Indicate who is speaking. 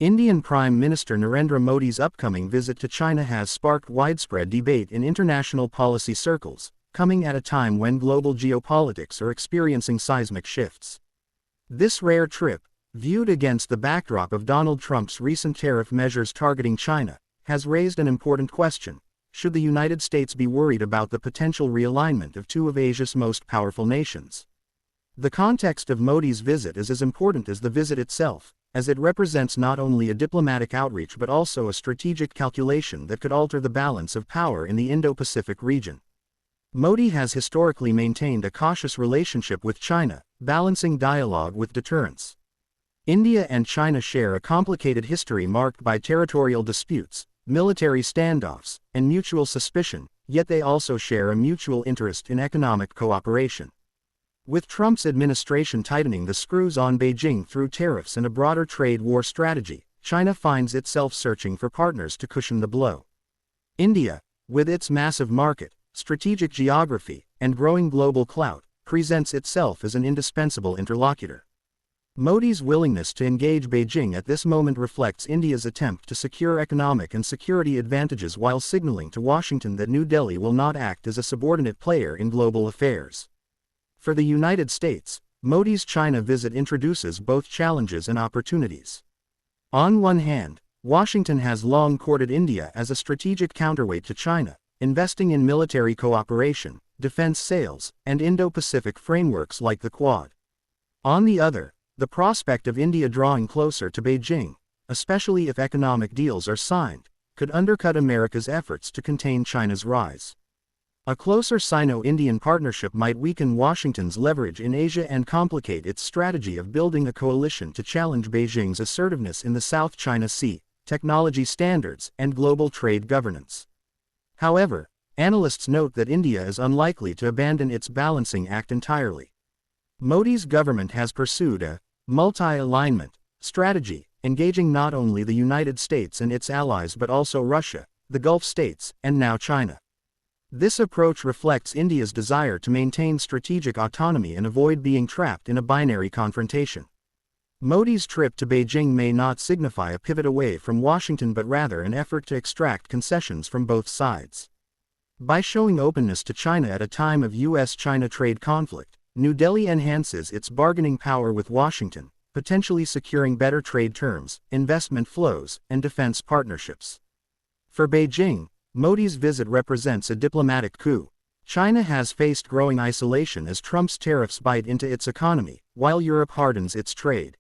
Speaker 1: Indian Prime Minister Narendra Modi's upcoming visit to China has sparked widespread debate in international policy circles, coming at a time when global geopolitics are experiencing seismic shifts. This rare trip, viewed against the backdrop of Donald Trump's recent tariff measures targeting China, has raised an important question: should the United States be worried about the potential realignment of two of Asia's most powerful nations? The context of Modi's visit is as important as the visit itself, as it represents not only a diplomatic outreach but also a strategic calculation that could alter the balance of power in the Indo-Pacific region. Modi has historically maintained a cautious relationship with China, balancing dialogue with deterrence. India and China share a complicated history marked by territorial disputes, military standoffs, and mutual suspicion, yet they also share a mutual interest in economic cooperation. With Trump's administration tightening the screws on Beijing through tariffs and a broader trade war strategy, China finds itself searching for partners to cushion the blow. India, with its massive market, strategic geography, and growing global clout, presents itself as an indispensable interlocutor. Modi's willingness to engage Beijing at this moment reflects India's attempt to secure economic and security advantages while signaling to Washington that New Delhi will not act as a subordinate player in global affairs. For the United States, Modi's China visit introduces both challenges and opportunities. On one hand, Washington has long courted India as a strategic counterweight to China, investing in military cooperation, defense sales, and Indo-Pacific frameworks like the Quad. On the other, the prospect of India drawing closer to Beijing, especially if economic deals are signed, could undercut America's efforts to contain China's rise. A closer Sino-Indian partnership might weaken Washington's leverage in Asia and complicate its strategy of building a coalition to challenge Beijing's assertiveness in the South China Sea, technology standards, and global trade governance. However, analysts note that India is unlikely to abandon its balancing act entirely. Modi's government has pursued a multi-alignment strategy, engaging not only the United States and its allies but also Russia, the Gulf states, and now China. This approach reflects India's desire to maintain strategic autonomy and avoid being trapped in a binary confrontation. Modi's trip to Beijing may not signify a pivot away from Washington but rather an effort to extract concessions from both sides. By showing openness to China at a time of U.S.-China trade conflict, New Delhi enhances its bargaining power with Washington, potentially securing better trade terms, investment flows, and defense partnerships. For Beijing, Modi's visit represents a diplomatic coup. China has faced growing isolation as Trump's tariffs bite into its economy, while Europe hardens its trade.